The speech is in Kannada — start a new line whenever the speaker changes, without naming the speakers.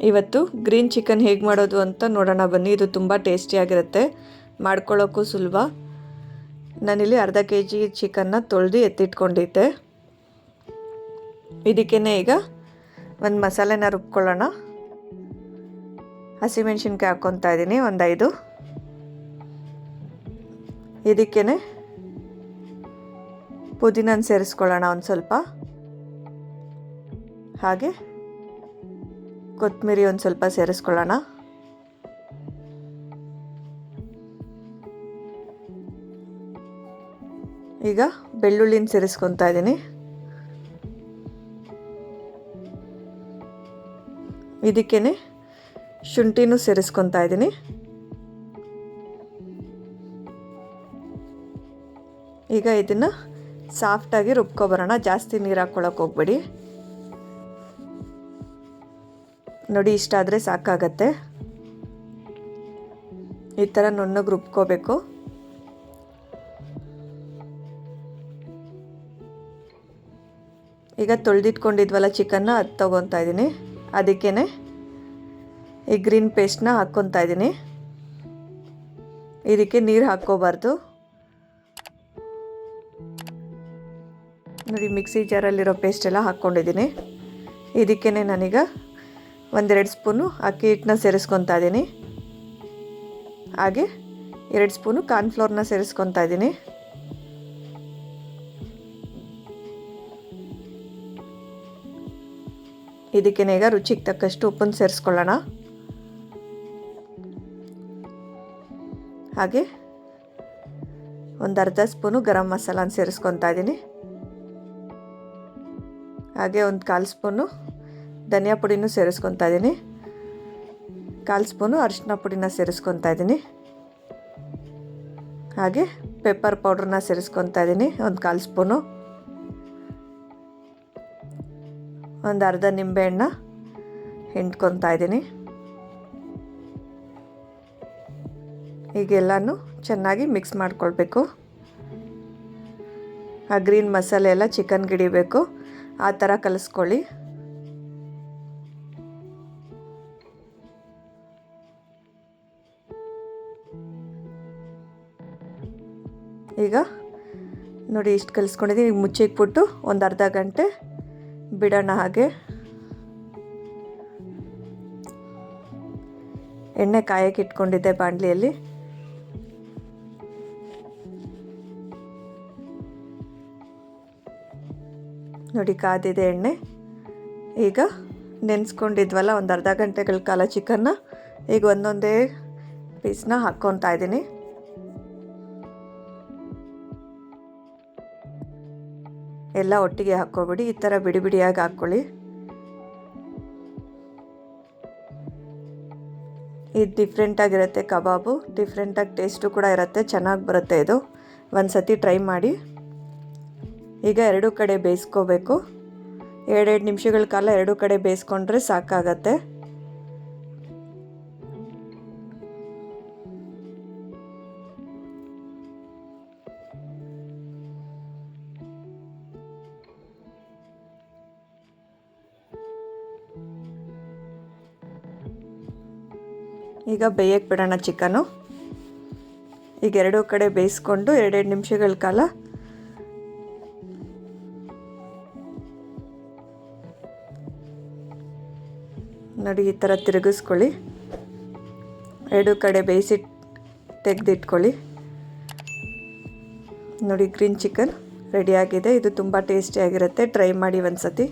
ಇವತ್ತು ಗ್ರೀನ್ ಚಿಕನ್ ಹೇಗೆ ಮಾಡೋದು ಅಂತ ನೋಡೋಣ ಬನ್ನಿ. ಇದು ತುಂಬ ಟೇಸ್ಟಿಯಾಗಿರುತ್ತೆ, ಮಾಡ್ಕೊಳ್ಳೋಕ್ಕೂ ಸುಲಭ. ನಾನಿಲ್ಲಿ ಅರ್ಧ kg ಚಿಕನ್ನ ತೊಳೆದು ಎತ್ತಿಟ್ಕೊಂಡಿದ್ದೆ. ಇದಕ್ಕೇ ಈಗ ಒಂದು ಮಸಾಲೆನ ರುಬ್ಕೊಳ್ಳೋಣ. ಹಸಿಮೆಣ್ಸಿನ್ಕಾಯಿ ಹಾಕ್ಕೊತಾ ಇದ್ದೀನಿ ಒಂದು 5. ಇದಕ್ಕೇ ಪುದೀನ ಸೇರಿಸ್ಕೊಳ್ಳೋಣ ಒಂದು ಸ್ವಲ್ಪ, ಹಾಗೆ ಕೊತ್ತಂಬರಿ ಒಂದು ಸ್ವಲ್ಪ ಸೇರಿಸ್ಕೊಳ್ಳೋಣ. ಈಗ ಬೆಳ್ಳುಳ್ಳಿನ ಸೇರಿಸ್ಕೊತಾ ಇದ್ದೀನಿ. ಇದಕ್ಕೇ ಶುಂಠಿನೂ ಸೇರಿಸ್ಕೊತಾ ಇದ್ದೀನಿ. ಈಗ ಇದನ್ನು ಸಾಫ್ಟಾಗಿ ರುಬ್ಕೊಬರೋಣ, ಜಾಸ್ತಿ ನೀರು ಹಾಕ್ಕೊಳಕ್ಕೆ ಹೋಗ್ಬೇಡಿ. ನೋಡಿ, ಇಷ್ಟ ಆದರೆ ಸಾಕಾಗತ್ತೆ. ಈ ಥರ ನುಣ್ಣಗೆ ರುಬ್ಕೋಬೇಕು. ಈಗ ತೊಳೆದಿಟ್ಕೊಂಡಿದ್ವಲ್ಲ ಚಿಕನ್ನ, ಅದು ತೊಗೊತಾ ಇದ್ದೀನಿ. ಅದಕ್ಕೇ ಈ ಗ್ರೀನ್ ಪೇಸ್ಟ್ನ ಹಾಕ್ಕೊತಾ ಇದ್ದೀನಿ. ಇದಕ್ಕೆ ನೀರು ಹಾಕ್ಕೋಬಾರ್ದು. ನೋಡಿ, ಮಿಕ್ಸಿ ಜಾರಲ್ಲಿರೋ ಪೇಸ್ಟ್ ಎಲ್ಲ ಹಾಕ್ಕೊಂಡಿದ್ದೀನಿ. ಇದಕ್ಕೇ ನಾನೀಗ 1-2 ಸ್ಪೂನು ಅಕ್ಕಿ ಹಿಟ್ಟನ್ನ ಸೇರಿಸ್ಕೊತಾ ಇದ್ದೀನಿ. ಹಾಗೆ 2 ಸ್ಪೂನು ಕಾರ್ನ್ಫ್ಲೋರ್ನ ಸೇರಿಸ್ಕೊತಾ ಇದ್ದೀನಿ. ಇದಕ್ಕೇ ಈಗ ರುಚಿಗೆ ತಕ್ಕಷ್ಟು ಉಪ್ಪನ್ನು ಸೇರಿಸ್ಕೊಳ್ಳೋಣ. ಹಾಗೆ ಒಂದು ಅರ್ಧ ಸ್ಪೂನು ಗರಂ ಮಸಾಲಾನ ಸೇರಿಸ್ಕೊತಾ ಇದ್ದೀನಿ. ಹಾಗೆ ಒಂದು 1/4 ಸ್ಪೂನು ಧನಿಯಾ ಪುಡಿನೂ ಸೇರಿಸ್ಕೊತಾ ಇದ್ದೀನಿ. 1/4 ಸ್ಪೂನು ಅರಿಶಿನ ಪುಡಿನ ಸೇರಿಸ್ಕೊತಾ ಇದ್ದೀನಿ. ಹಾಗೆ ಪೆಪ್ಪರ್ ಪೌಡ್ರನ್ನ ಸೇರಿಸ್ಕೊತಾ ಇದ್ದೀನಿ ಒಂದು 1/4 ಸ್ಪೂನು. ಒಂದು ಅರ್ಧ ನಿಂಬೆಹಣ್ಣ ಹಿಂಡ್ಕೊತಾ ಇದ್ದೀನಿ. ಈಗೆಲ್ಲನೂ ಚೆನ್ನಾಗಿ ಮಿಕ್ಸ್ ಮಾಡ್ಕೊಳ್ಬೇಕು. ಆ ಗ್ರೀನ್ ಮಸಾಲೆ ಎಲ್ಲ ಚಿಕನ್ಗೆ ಹಿಡಿಬೇಕು, ಆ ಥರ ಕಲಿಸ್ಕೊಳ್ಳಿ. ಈಗ ನೋಡಿ, ಇಷ್ಟು ಕಲಿಸ್ಕೊಂಡಿದ್ದೀನಿ. ಈಗ ಮುಚ್ಚಿಕ್ಬಿಟ್ಟು ಒಂದು ಅರ್ಧ ಗಂಟೆ ಬಿಡೋಣ. ಹಾಗೆ ಎಣ್ಣೆ ಕಾಯಕ್ಕೆ ಇಟ್ಕೊಂಡಿದ್ದೆ ಬಾಣಲಿಯಲ್ಲಿ. ನೋಡಿ, ಕಾದಿದೆ ಎಣ್ಣೆ. ಈಗ ನೆನೆಸ್ಕೊಂಡಿದ್ವಲ್ಲ ಒಂದು ಅರ್ಧ ಗಂಟೆಗಳ ಕಾಲ ಚಿಕನ್ನ, ಈಗ ಒಂದೊಂದೇ ಪೀಸ್ನ ಹಾಕ್ಕೊತಾ ಇದ್ದೀನಿ. ಎಲ್ಲ ಒಟ್ಟಿಗೆ ಹಾಕ್ಕೊಬಿಡಿ, ಈ ಥರ ಬಿಡಿ ಬಿಡಿಯಾಗಿ ಹಾಕ್ಕೊಳ್ಳಿ. ಇದು ಡಿಫ್ರೆಂಟಾಗಿರುತ್ತೆ ಕಬಾಬು, ಡಿಫ್ರೆಂಟಾಗಿ ಟೇಸ್ಟು ಕೂಡ ಇರುತ್ತೆ, ಚೆನ್ನಾಗಿ ಬರುತ್ತೆ. ಇದು ಒಂದು ಸತಿ ಟ್ರೈ ಮಾಡಿ. ಈಗ 2 ಕಡೆ ಬೇಯಿಸ್ಕೋಬೇಕು. 2 ನಿಮಿಷಗಳ ಕಾಲ 2 ಕಡೆ ಬೇಯಿಸ್ಕೊಂಡ್ರೆ ಸಾಕಾಗತ್ತೆ. ಈಗ ಬೇಯಕ್ಕೆ ಬಿಡೋಣ ಚಿಕನು. ಈಗ 2 ಕಡೆ ಬೇಯಿಸ್ಕೊಂಡು 2 ನಿಮಿಷಗಳ ಕಾಲ ನೋಡಿ ಈ ಥರ ತಿರುಗಿಸ್ಕೊಳ್ಳಿ. 2 ಕಡೆ ಬೇಯಿಸಿ ತೆಗೆದಿಟ್ಕೊಳ್ಳಿ. ನೋಡಿ, ಗ್ರೀನ್ ಚಿಕನ್ ರೆಡಿಯಾಗಿದೆ. ಇದು ತುಂಬ ಟೇಸ್ಟಿಯಾಗಿರುತ್ತೆ, ಟ್ರೈ ಮಾಡಿ ಒಂದು ಸತಿ.